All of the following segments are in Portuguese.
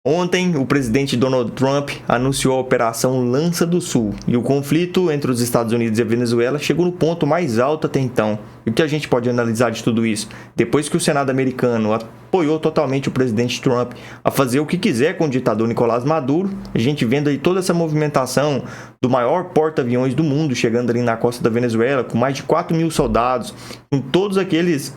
Ontem, o presidente Donald Trump anunciou a Operação Lança do Sul e o conflito entre os Estados Unidos e a Venezuela chegou no ponto mais alto até então. E o que a gente pode analisar de tudo isso? Depois que o Senado americano apoiou totalmente o presidente Trump a fazer o que quiser com o ditador Nicolás Maduro, a gente vendo aí toda essa movimentação do maior porta-aviões do mundo chegando ali na costa da Venezuela, com mais de 4 mil soldados, com todos aqueles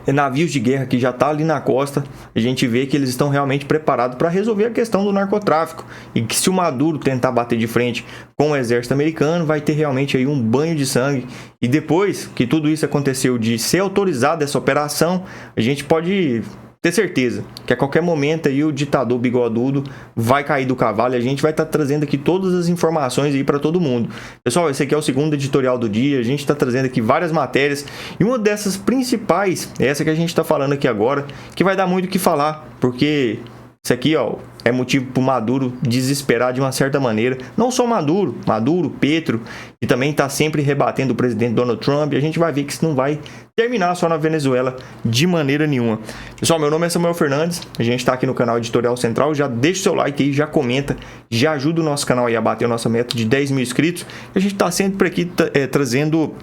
navios de guerra que já estão ali na costa, a gente vê que eles estão realmente preparados para resolver a questão do narcotráfico e que se o Maduro tentar bater de frente com o exército americano, vai ter realmente aí um banho de sangue. E depois que tudo isso aconteceu de ser autorizada essa operação, a gente pode ter certeza que a qualquer momento aí o ditador bigodudo vai cair do cavalo e a gente vai estar trazendo aqui todas as informações aí para todo mundo. Pessoal, esse aqui é o segundo editorial do dia, a gente está trazendo aqui várias matérias e uma dessas principais é essa que a gente está falando aqui agora, que vai dar muito o que falar, porque isso aqui, ó, é motivo para o Maduro desesperar de uma certa maneira. Não só Maduro, Petro, que também está sempre rebatendo o presidente Donald Trump. E a gente vai ver que isso não vai terminar só na Venezuela de maneira nenhuma. Pessoal, meu nome é Samuel Fernandes. A gente está aqui no canal Editorial Central. Já deixa o seu like aí, já comenta, já ajuda o nosso canal aí a bater a nossa meta de 10 mil inscritos. A gente está sempre aqui trazendo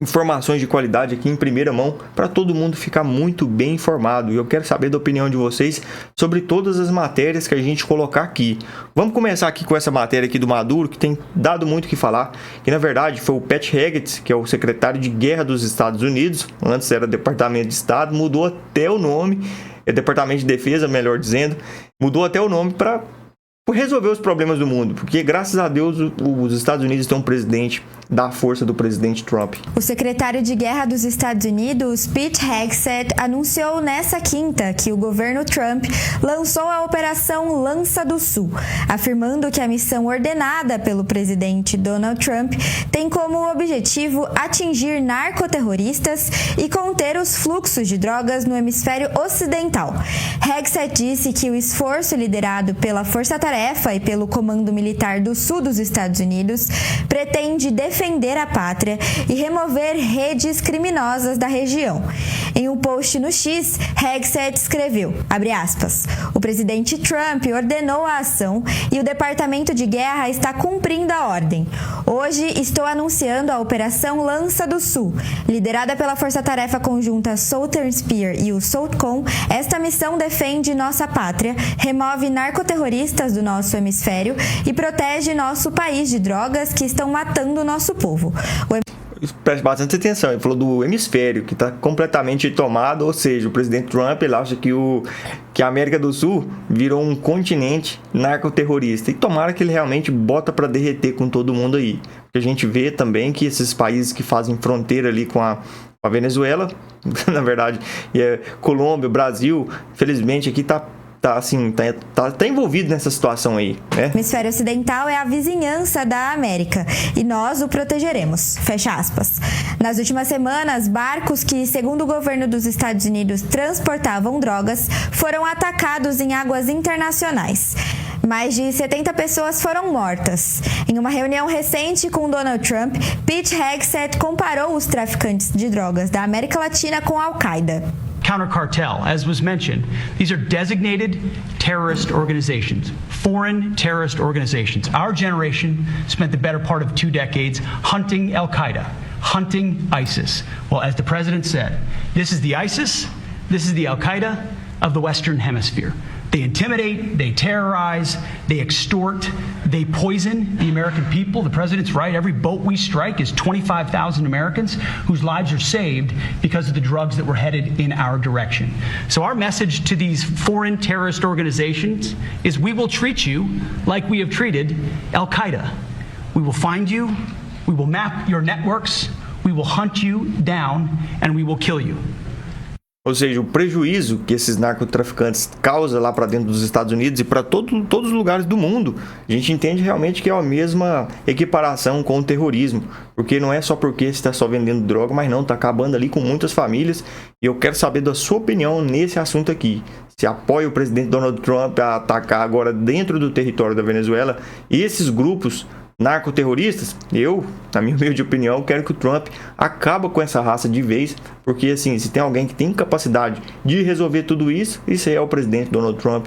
informações de qualidade aqui em primeira mão para todo mundo ficar muito bem informado. E eu quero saber da opinião de vocês sobre todas as matérias que a gente colocar aqui. Vamos começar aqui com essa matéria aqui do Maduro, que tem dado muito o que falar, que na verdade foi o Pete Hegseth, que é o secretário de guerra dos Estados Unidos, antes era Departamento de Estado, mudou até o nome, é Departamento de Defesa, melhor dizendo, mudou até o nome para resolver os problemas do mundo, porque graças a Deus os Estados Unidos têm um presidente da força do presidente Trump. O secretário de Guerra dos Estados Unidos, Pete Hegseth, anunciou nesta quinta que o governo Trump lançou a Operação Lança do Sul, afirmando que a missão ordenada pelo presidente Donald Trump tem como objetivo atingir narcoterroristas e conter os fluxos de drogas no hemisfério ocidental. Hegseth disse que o esforço liderado pela Força Tarefa e pelo Comando Militar do Sul dos Estados Unidos pretende defender a pátria e remover redes criminosas da região. Em um post no X, Hegseth escreveu, abre aspas, o presidente Trump ordenou a ação e o Departamento de Guerra está cumprindo a ordem. Hoje estou anunciando a Operação Lança do Sul. Liderada pela Força Tarefa Conjunta Southern Spear e o SOUTCOM, esta missão defende nossa pátria, remove narcoterroristas do nosso hemisfério e protege nosso país de drogas que estão matando nosso povo. Preste bastante atenção, ele falou do hemisfério, que está completamente tomado, ou seja, o presidente Trump ele acha que a América do Sul virou um continente narcoterrorista. E tomara que ele realmente bota para derreter com todo mundo aí. Porque a gente vê também que esses países que fazem fronteira ali com a Venezuela, na verdade, Colômbia, Brasil, felizmente aqui tá envolvido nessa situação aí, né? O hemisfério ocidental é a vizinhança da América e nós o protegeremos, fecha aspas. Nas últimas semanas, barcos que, segundo o governo dos Estados Unidos, transportavam drogas, foram atacados em águas internacionais. Mais de 70 pessoas foram mortas. Em uma reunião recente com Donald Trump, Pete Hegseth comparou os traficantes de drogas da América Latina com a Al-Qaeda. Counter-cartel, as was mentioned, these are designated terrorist organizations, foreign terrorist organizations. Our generation spent the better part of 2 decades hunting Al-Qaeda, hunting ISIS. Well, as the president said, this is the ISIS, this is the Al-Qaeda of the Western Hemisphere. They intimidate, they terrorize, they extort, they poison the American people. The president's right. Every boat we strike is 25,000 Americans whose lives are saved because of the drugs that were headed in our direction. So our message to these foreign terrorist organizations is we will treat you like we have treated Al-Qaeda. We will find you, we will map your networks, we will hunt you down, and we will kill you. Ou seja, o prejuízo que esses narcotraficantes causam lá para dentro dos Estados Unidos e para todos os lugares do mundo, a gente entende realmente que é a mesma equiparação com o terrorismo. Porque não é só porque você está só vendendo droga, mas não, está acabando ali com muitas famílias. E eu quero saber da sua opinião nesse assunto aqui. Se apoia o presidente Donald Trump a atacar agora dentro do território da Venezuela esses grupos narcoterroristas? Eu, na minha humilde opinião, quero que o Trump acabe com essa raça de vez, porque assim, se tem alguém que tem capacidade de resolver tudo isso, esse é o presidente Donald Trump.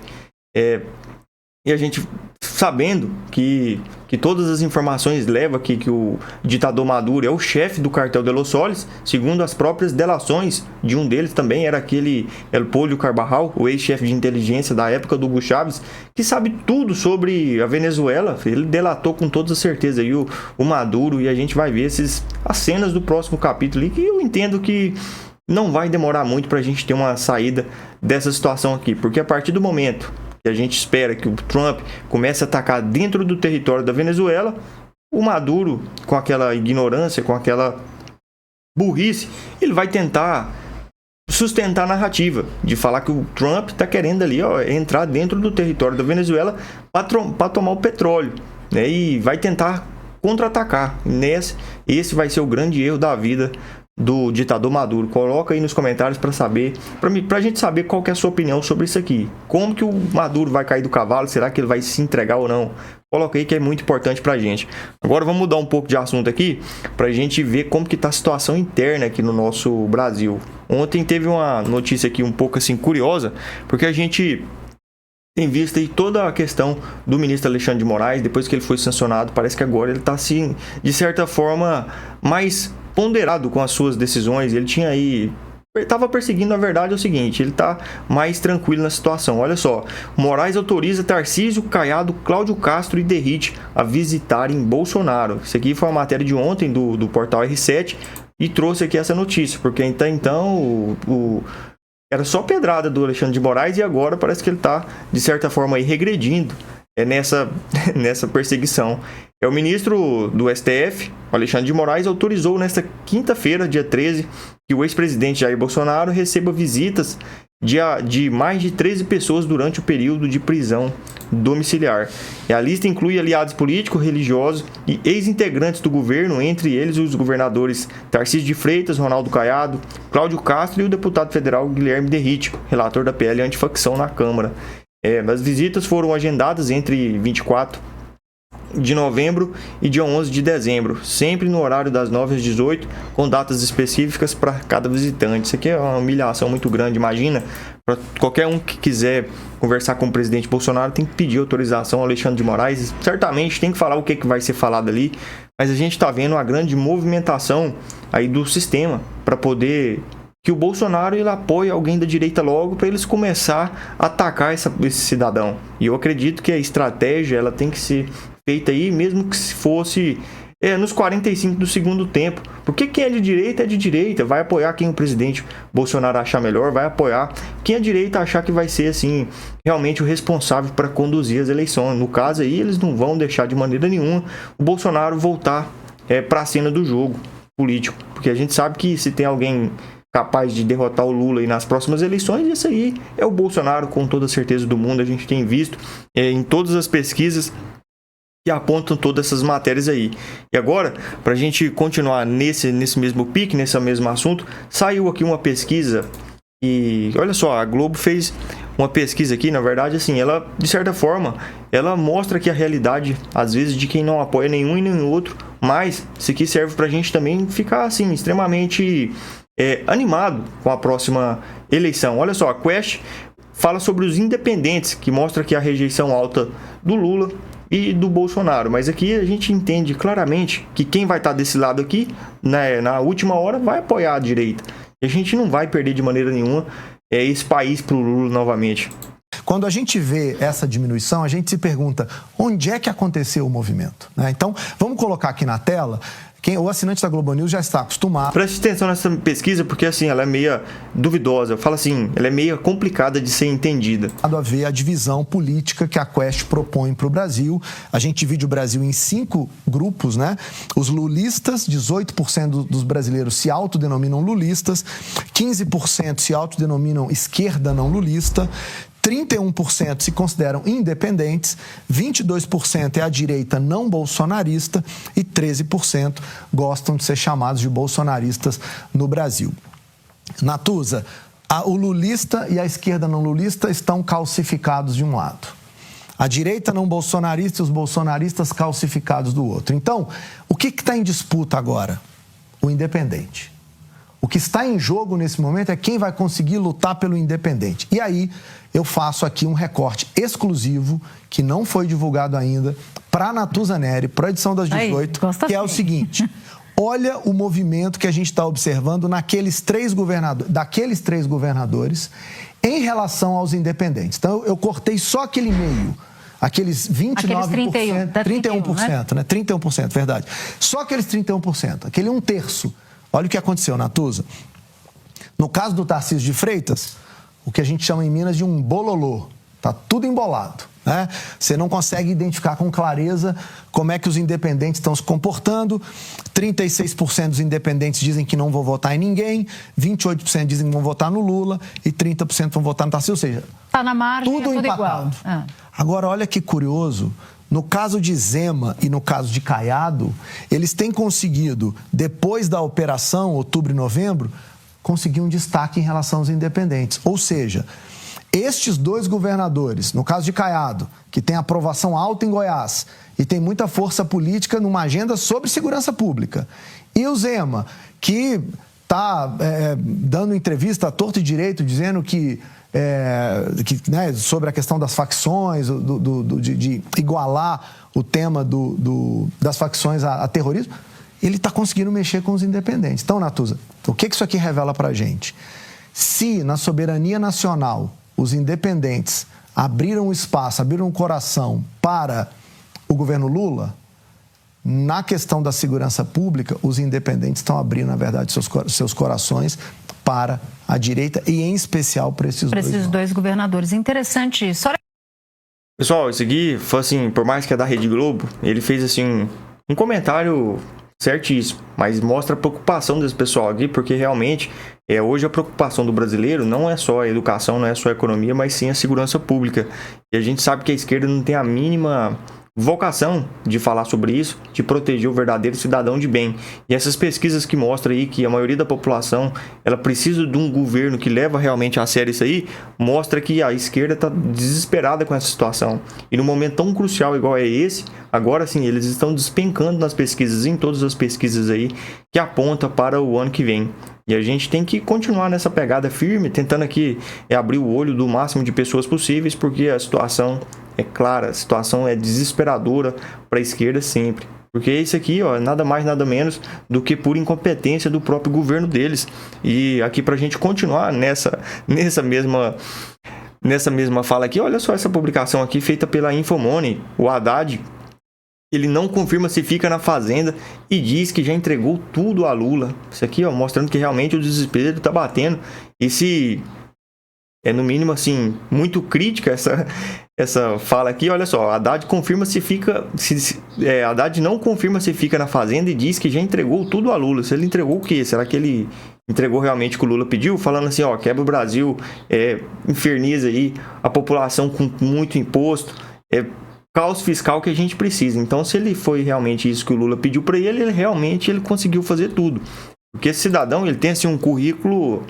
E a gente sabendo que todas as informações levam aqui que o ditador Maduro é o chefe do cartel de Los Soles, segundo as próprias delações de um deles também, era aquele El Pollo Carvajal, o ex-chefe de inteligência da época do Hugo Chávez, que sabe tudo sobre a Venezuela. Ele delatou com toda certeza aí o Maduro, e a gente vai ver as cenas do próximo capítulo ali, que eu entendo que não vai demorar muito para a gente ter uma saída dessa situação aqui, porque a partir do momento que a gente espera que o Trump comece a atacar dentro do território da Venezuela, o Maduro, com aquela ignorância, com aquela burrice, ele vai tentar sustentar a narrativa de falar que o Trump está querendo ali entrar dentro do território da Venezuela para tomar o petróleo, né? E vai tentar contra-atacar. Esse vai ser o grande erro da vida do ditador Maduro. Coloca aí nos comentários para saber, para a gente saber qual que é a sua opinião sobre isso aqui. Como que o Maduro vai cair do cavalo? Será que ele vai se entregar ou não? Coloca aí que é muito importante para a gente. Agora vamos mudar um pouco de assunto aqui para a gente ver como que está a situação interna aqui no nosso Brasil. Ontem teve uma notícia aqui um pouco assim curiosa, porque a gente tem visto aí toda a questão do ministro Alexandre de Moraes, depois que ele foi sancionado, parece que agora ele está assim, de certa forma, mais ponderado com as suas decisões. Ele estava perseguindo, na verdade, é o seguinte, ele está mais tranquilo na situação. Olha só, Moraes autoriza Tarcísio, Caiado, Cláudio Castro e Derrite a visitarem Bolsonaro. Isso aqui foi uma matéria de ontem do portal R7 e trouxe aqui essa notícia, porque então era só pedrada do Alexandre de Moraes e agora parece que ele está, de certa forma, aí, regredindo nessa perseguição. O ministro do STF, Alexandre de Moraes, autorizou nesta quinta-feira, dia 13, que o ex-presidente Jair Bolsonaro receba visitas de mais de 13 pessoas durante o período de prisão domiciliar. E a lista inclui aliados políticos, religiosos e ex-integrantes do governo, entre eles os governadores Tarcísio de Freitas, Ronaldo Caiado, Cláudio Castro e o deputado federal Guilherme Derrite, relator da PL antifacção na Câmara. As visitas foram agendadas entre 24 de novembro e dia 11 de dezembro, sempre no horário das 9 às 18, com datas específicas para cada visitante. Isso aqui é uma humilhação muito grande, imagina, para qualquer um que quiser conversar com o presidente Bolsonaro, tem que pedir autorização ao Alexandre de Moraes, certamente tem que falar o que vai ser falado ali, mas a gente está vendo uma grande movimentação aí do sistema para poder que o Bolsonaro ele apoie alguém da direita logo para eles começar a atacar esse cidadão. E eu acredito que a estratégia ela tem que ser feita aí, mesmo que se fosse nos 45 do segundo tempo. Porque quem é de direita, vai apoiar quem o presidente Bolsonaro achar melhor, vai apoiar quem a direita achar que vai ser assim realmente o responsável para conduzir as eleições. No caso aí, eles não vão deixar de maneira nenhuma o Bolsonaro voltar para a cena do jogo político. Porque a gente sabe que se tem alguém capaz de derrotar o Lula aí nas próximas eleições, esse aí é o Bolsonaro, com toda a certeza do mundo. A gente tem visto em todas as pesquisas que apontam todas essas matérias aí. E agora, para a gente continuar nesse mesmo pique, nesse mesmo assunto, saiu aqui uma pesquisa e, olha só, a Globo fez uma pesquisa aqui, na verdade, assim, ela, de certa forma, ela mostra que a realidade, às vezes, de quem não apoia nenhum e nenhum outro, mas isso aqui serve para a gente também ficar, assim, extremamente animado com a próxima eleição. Olha só, a Quest fala sobre os independentes, que mostra que a rejeição alta do Lula e do Bolsonaro, mas aqui a gente entende claramente que quem vai estar desse lado aqui, né, na última hora, vai apoiar a direita. E a gente não vai perder de maneira nenhuma esse país para o Lula novamente. Quando a gente vê essa diminuição, a gente se pergunta onde é que aconteceu o movimento, né? Então, vamos colocar aqui na tela. O assinante da Globo News já está acostumado. Preste atenção nessa pesquisa, porque assim, ela é meio duvidosa. Eu falo assim, ela é meio complicada de ser entendida. A ver a divisão política que a Quest propõe para o Brasil. A gente divide o Brasil em 5 grupos, né? Os lulistas, 18% dos brasileiros se autodenominam lulistas, 15% se autodenominam esquerda não lulista, 31% se consideram independentes, 22% é a direita não bolsonarista e 13% gostam de ser chamados de bolsonaristas no Brasil. Natuza, o lulista e a esquerda não lulista estão calcificados de um lado. A direita não bolsonarista e os bolsonaristas calcificados do outro. Então, o que está em disputa agora? O independente. O que está em jogo nesse momento é quem vai conseguir lutar pelo independente. E aí eu faço aqui um recorte exclusivo, que não foi divulgado ainda, para a Natuza Neri, para a edição das 18, que é o seguinte: olha o movimento que a gente está observando daqueles três governadores em relação aos independentes. Então eu cortei só aquele meio. Aqueles 29%, 31%, né? 31%, verdade. Só aqueles 31%, aquele 1/3. Olha o que aconteceu, Natuza. No caso do Tarcísio de Freitas, o que a gente chama em Minas de um bololô. Tá tudo embolado, né? Você não consegue identificar com clareza como é que os independentes estão se comportando. 36% dos independentes dizem que não vão votar em ninguém, 28% dizem que vão votar no Lula e 30% vão votar no Tarcísio. Ou seja, tá na margem, tudo igual. empatado. Agora, olha que curioso. No caso de Zema e no caso de Caiado, eles têm conseguido, depois da operação, outubro e novembro, conseguir um destaque em relação aos independentes. Ou seja, estes dois governadores, no caso de Caiado, que tem aprovação alta em Goiás e tem muita força política numa agenda sobre segurança pública, e o Zema, que está dando entrevista à torto e direito, dizendo que né, sobre a questão das facções, de igualar o tema das facções a terrorismo, ele está conseguindo mexer com os independentes. Então, Natuza, o que isso aqui revela para a gente? Se na soberania nacional os independentes abriram o espaço, abriram o coração para o governo Lula, na questão da segurança pública, os independentes estão abrindo, na verdade, seus corações para a direita e, em especial, para esses dois governadores. Interessante isso. Pessoal, isso aqui foi assim, por mais que é da Rede Globo, ele fez assim um comentário certíssimo, mas mostra a preocupação desse pessoal aqui, porque realmente hoje a preocupação do brasileiro não é só a educação, não é só a economia, mas sim a segurança pública. E a gente sabe que a esquerda não tem a mínima vocação de falar sobre isso, de proteger o verdadeiro cidadão de bem. E essas pesquisas que mostram aí que a maioria da população ela precisa de um governo que leva realmente a sério isso aí, mostra que a esquerda está desesperada com essa situação. E num momento tão crucial igual é esse, agora sim, eles estão despencando nas pesquisas, em todas as pesquisas aí, que aponta para o ano que vem. E a gente tem que continuar nessa pegada firme, tentando aqui abrir o olho do máximo de pessoas possíveis, porque a situação é clara, a situação é desesperadora para a esquerda sempre. Porque isso aqui, nada mais, nada menos do que por incompetência do próprio governo deles. E aqui para a gente continuar nessa mesma fala aqui, olha só essa publicação aqui feita pela Infomoney. O Haddad, ele não confirma se fica na Fazenda e diz que já entregou tudo a Lula. Isso aqui, mostrando que realmente o desespero está batendo. E se é, no mínimo, assim, muito crítica essa fala aqui, olha só, Haddad confirma Haddad não confirma se fica na Fazenda e diz que já entregou tudo a Lula. Se ele entregou o quê? Será que ele entregou realmente o que o Lula pediu? Falando assim, quebra o Brasil, inferniza aí a população com muito imposto, caos fiscal que a gente precisa. Então, se ele foi realmente isso que o Lula pediu para ele, ele conseguiu fazer tudo. Porque esse cidadão, ele tem assim um currículo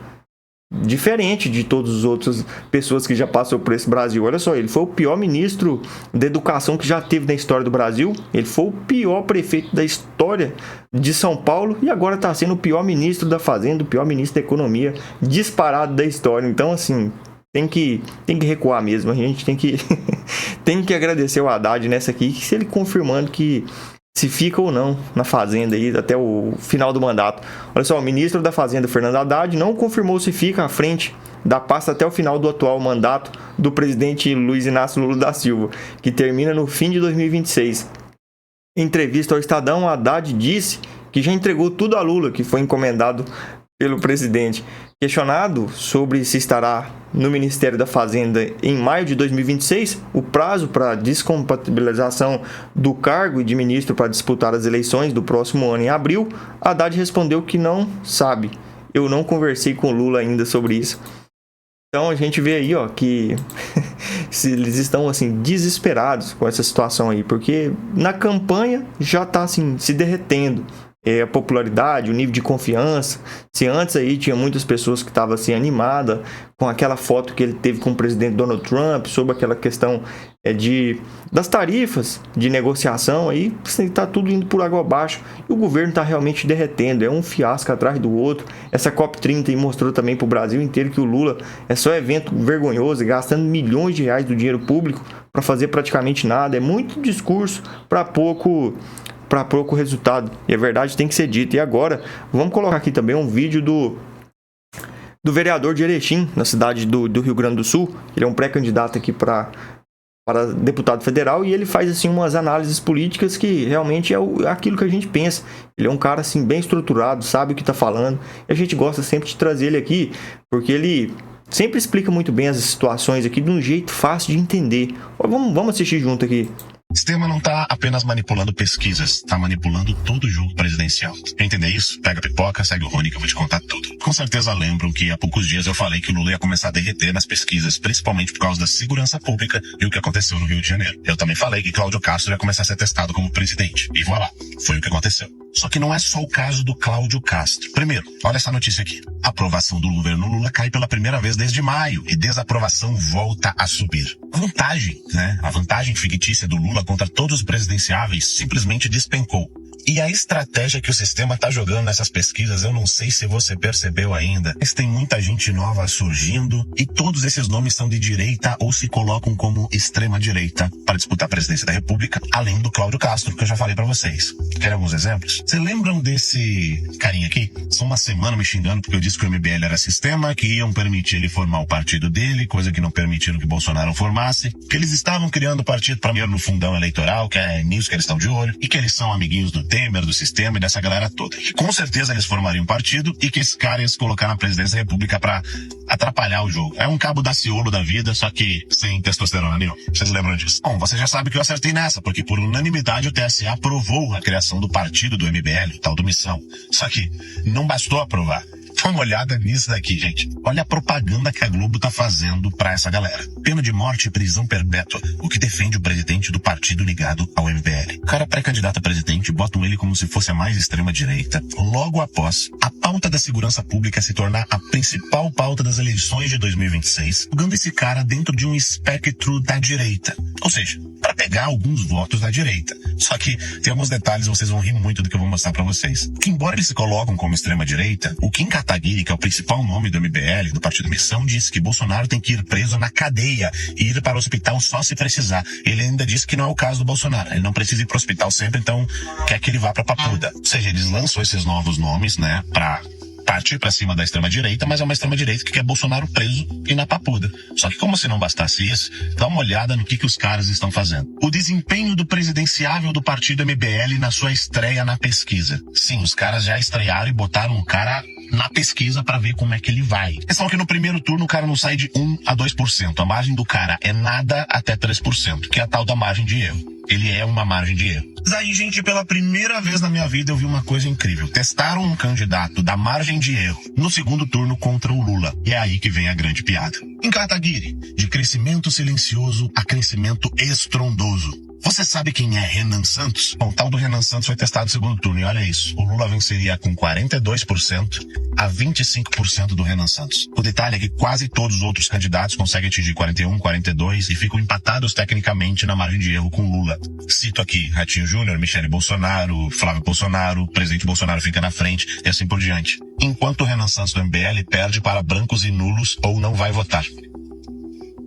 diferente de todas as outras pessoas que já passou por esse Brasil. Olha só, ele foi o pior ministro da educação que já teve na história do Brasil, ele foi o pior prefeito da história de São Paulo e agora está sendo o pior ministro da Fazenda, o pior ministro da Economia disparado da história. Então, assim, tem que recuar mesmo. A gente tem que agradecer o Haddad nessa aqui, que se ele confirmando que se fica ou não na Fazenda aí até o final do mandato. Olha só, o ministro da Fazenda, Fernando Haddad, não confirmou se fica à frente da pasta até o final do atual mandato do presidente Luiz Inácio Lula da Silva, que termina no fim de 2026. Em entrevista ao Estadão, Haddad disse que já entregou tudo a Lula, que foi encomendado pelo presidente. Questionado sobre se estará no Ministério da Fazenda em maio de 2026, o prazo para descompatibilização do cargo de ministro para disputar as eleições do próximo ano em abril, Haddad respondeu que não sabe. Eu não conversei com Lula ainda sobre isso. Então a gente vê aí que eles estão assim desesperados com essa situação aí, porque na campanha já está assim se derretendo. a popularidade, o nível de confiança. Se antes aí tinha muitas pessoas que estavam assim animadas com aquela foto que ele teve com o presidente Donald Trump sobre aquela questão das tarifas de negociação, aí está tudo indo por água abaixo e o governo está realmente derretendo, é um fiasco atrás do outro. Essa COP30 mostrou também para o Brasil inteiro que o Lula é só evento vergonhoso, gastando milhões de reais do dinheiro público para fazer praticamente nada, é muito discurso para pouco resultado, e a verdade tem que ser dita. E agora, vamos colocar aqui também um vídeo do vereador de Erechim, na cidade do Rio Grande do Sul. Ele é um pré-candidato aqui para deputado federal, e ele faz assim umas análises políticas que realmente é aquilo que a gente pensa. Ele é um cara assim bem estruturado, sabe o que está falando, e a gente gosta sempre de trazer ele aqui, porque ele sempre explica muito bem as situações aqui de um jeito fácil de entender. Vamos assistir junto aqui. O sistema não está apenas manipulando pesquisas, está manipulando todo o jogo presidencial. Quer entender isso? Pega a pipoca, segue o Rony que eu vou te contar tudo. Com certeza lembram que há poucos dias eu falei que o Lula ia começar a derreter nas pesquisas, principalmente por causa da segurança pública e o que aconteceu no Rio de Janeiro. Eu também falei que Cláudio Castro ia começar a ser testado como presidente. E voilà, foi o que aconteceu. Só que não é só o caso do Cláudio Castro. Primeiro, olha essa notícia aqui. A aprovação do governo Lula cai pela primeira vez desde maio e desaprovação volta a subir. A vantagem fictícia do Lula contra todos os presidenciáveis simplesmente despencou. E a estratégia que o sistema tá jogando nessas pesquisas, eu não sei se você percebeu ainda, mas tem muita gente nova surgindo e todos esses nomes são de direita ou se colocam como extrema direita para disputar a presidência da República, além do Cláudio Castro, que eu já falei pra vocês. Querem alguns exemplos? Vocês lembram desse carinha aqui? Só uma semana me xingando porque eu disse que o MBL era sistema, que iam permitir ele formar o partido dele, coisa que não permitiram que Bolsonaro formasse, que eles estavam criando o partido para no fundão eleitoral, que é nisso que eles estão de olho, e que eles são amiguinhos do Temer, do sistema e dessa galera toda. E com certeza eles formariam um partido e que esse cara ia se colocar na presidência da República pra atrapalhar o jogo. É um cabo Daciolo da vida, só que sem testosterona nenhuma. Vocês lembram disso? Bom, você já sabe que eu acertei nessa, porque por unanimidade o TSE aprovou a criação do partido do MBL, tal do Missão. Só que não bastou aprovar. Dá uma olhada nisso daqui, gente. Olha a propaganda que a Globo tá fazendo pra essa galera. Pena de morte e prisão perpétua, o que defende o presidente do partido ligado ao MBL. O cara pré-candidato a presidente, botam ele como se fosse a mais extrema-direita, logo após a pauta da segurança pública se tornar a principal pauta das eleições de 2026, jogando esse cara dentro de um espectro da direita. Ou seja, para pegar alguns votos da direita. Só que tem alguns detalhes, vocês vão rir muito do que eu vou mostrar pra vocês. Que embora eles se colocam como extrema-direita, o Kim Kataguiri, que é o principal nome do MBL, do Partido Missão, disse que Bolsonaro tem que ir preso na cadeia e ir para o hospital só se precisar. Ele ainda disse que não é o caso do Bolsonaro. Ele não precisa ir pro hospital sempre, então quer que ele vá pra Papuda. Ou seja, eles lançam esses novos nomes, né, pra partir pra cima da extrema-direita, mas é uma extrema-direita que quer Bolsonaro preso e na Papuda. Só que como se não bastasse isso, dá uma olhada no que os caras estão fazendo. O desempenho do presidenciável do partido MBL na sua estreia na pesquisa. Sim, os caras já estrearam e botaram o cara na pesquisa pra ver como é que ele vai. É só que no primeiro turno o cara não sai de 1 a 2%. A margem do cara é nada até 3%, que é a tal da margem de erro. Ele é uma margem de erro. Mas aí, gente, pela primeira vez na minha vida eu vi uma coisa incrível. Testaram um candidato da margem de erro no segundo turno contra o Lula. E é aí que vem a grande piada. Em Kataguiri, de crescimento silencioso a crescimento estrondoso. Você sabe quem é Renan Santos? Bom, o tal do Renan Santos foi testado no segundo turno e olha isso. O Lula venceria com 42% a 25% do Renan Santos. O detalhe é que quase todos os outros candidatos conseguem atingir 41, 42 e ficam empatados tecnicamente na margem de erro com Lula. Cito aqui Ratinho Júnior, Michele Bolsonaro, Flávio Bolsonaro, o presidente Bolsonaro fica na frente e assim por diante. Enquanto o Renan Santos do MBL perde para brancos e nulos ou não vai votar.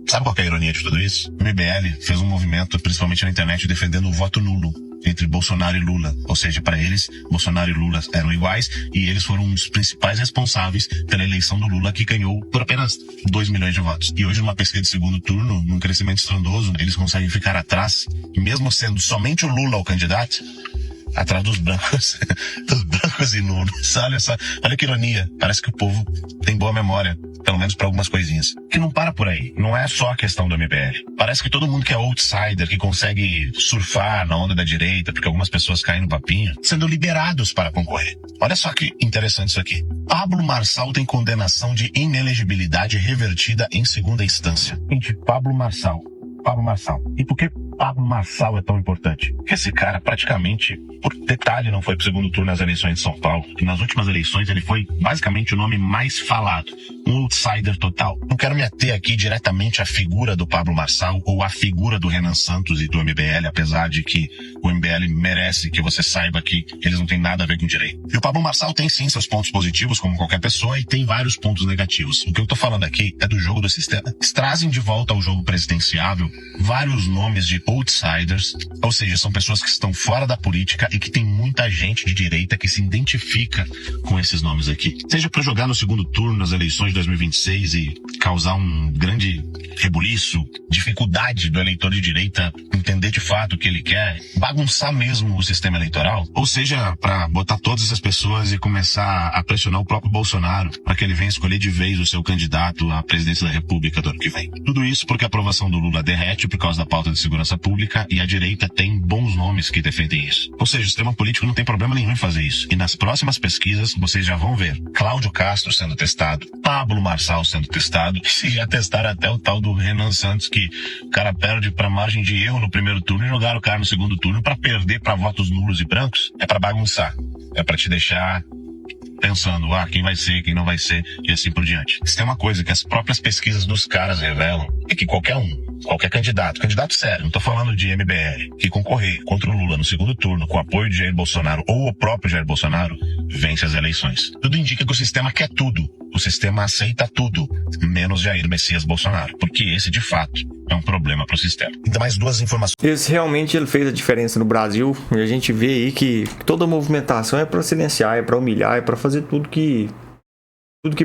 Sabe qual que é a ironia de tudo isso? O MBL fez um movimento, principalmente na internet, defendendo o voto nulo entre Bolsonaro e Lula. Ou seja, para eles, Bolsonaro e Lula eram iguais e eles foram os principais responsáveis pela eleição do Lula, que ganhou por apenas 2 milhões de votos. E hoje, numa pesquisa de segundo turno, num crescimento estrondoso, eles conseguem ficar atrás, e mesmo sendo somente o Lula o candidato, atrás dos brancos, dos brancos e nulos. Olha que ironia. Parece que o povo tem boa memória, pelo menos para algumas coisinhas. Que não para por aí. Não é só a questão do MBL. Parece que todo mundo que é outsider, que consegue surfar na onda da direita, porque algumas pessoas caem no papinho, sendo liberados para concorrer. Olha só que interessante isso aqui. Pablo Marçal tem condenação de inelegibilidade revertida em segunda instância. Gente, Pablo Marçal. E por que Pablo Marçal é tão importante? Porque esse cara praticamente, por detalhe, não foi pro segundo turno nas eleições de São Paulo. E nas últimas eleições ele foi basicamente o nome mais falado. Um outsider total. Não quero me ater aqui diretamente à figura do Pablo Marçal ou à figura do Renan Santos e do MBL, apesar de que o MBL merece que você saiba que eles não têm nada a ver com direito. E o Pablo Marçal tem sim seus pontos positivos, como qualquer pessoa, e tem vários pontos negativos. O que eu tô falando aqui é do jogo do sistema. Eles trazem de volta ao jogo presidenciável vários nomes de outsiders, ou seja, são pessoas que estão fora da política e que tem muita gente de direita que se identifica com esses nomes aqui. Seja para jogar no segundo turno nas eleições de 2026 e causar um grande rebuliço, dificuldade do eleitor de direita entender de fato o que ele quer, bagunçar mesmo o sistema eleitoral, ou seja, para botar todas essas pessoas e começar a pressionar o próprio Bolsonaro para que ele venha escolher de vez o seu candidato à presidência da República do ano que vem. Tudo isso porque a aprovação do Lula derrete por causa da pauta de segurança pública e a direita tem bons nomes que defendem isso. Ou seja, o sistema político não tem problema nenhum em fazer isso. E nas próximas pesquisas vocês já vão ver Cláudio Castro sendo testado, Pablo Marçal sendo testado, e se já testaram até o tal do Renan Santos, que o cara perde para margem de erro no primeiro turno e jogaram o cara no segundo turno para perder para votos nulos e brancos. É para bagunçar. É para te deixar pensando, quem vai ser, quem não vai ser, e assim por diante. Se tem uma coisa que as próprias pesquisas dos caras revelam, é que qualquer candidato sério, não tô falando de MBL, que concorrer contra o Lula no segundo turno com o apoio de Jair Bolsonaro ou o próprio Jair Bolsonaro, vence as eleições. Tudo indica que o sistema quer tudo. O sistema aceita tudo, menos Jair Messias Bolsonaro, porque esse, de fato, é um problema para o sistema. Ainda mais duas informações. Esse realmente ele fez a diferença no Brasil, e a gente vê aí que toda movimentação é para silenciar, é para humilhar, é para fazer tudo que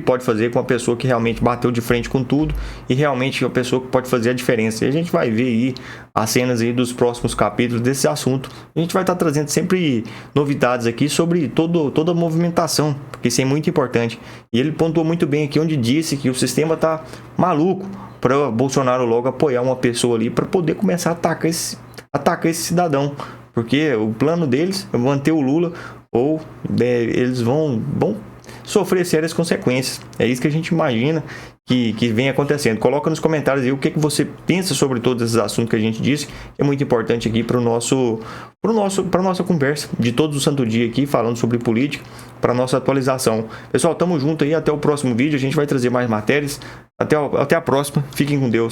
pode fazer com a pessoa que realmente bateu de frente com tudo e realmente a pessoa que pode fazer a diferença. E a gente vai ver aí as cenas aí dos próximos capítulos desse assunto. A gente vai estar trazendo sempre novidades aqui sobre toda a movimentação, porque isso é muito importante. E ele pontuou muito bem aqui onde disse que o sistema tá maluco para Bolsonaro logo apoiar uma pessoa ali para poder começar a atacar esse cidadão. Porque o plano deles é manter o Lula ou eles vão sofrer sérias consequências. É isso que a gente imagina que vem acontecendo. Coloca nos comentários aí o que você pensa sobre todos esses assuntos que a gente disse. É muito importante aqui para nossa conversa de todo o santo dia aqui, falando sobre política, para nossa atualização. Pessoal, tamo junto aí, até o próximo vídeo. A gente vai trazer mais matérias. Até a próxima. Fiquem com Deus.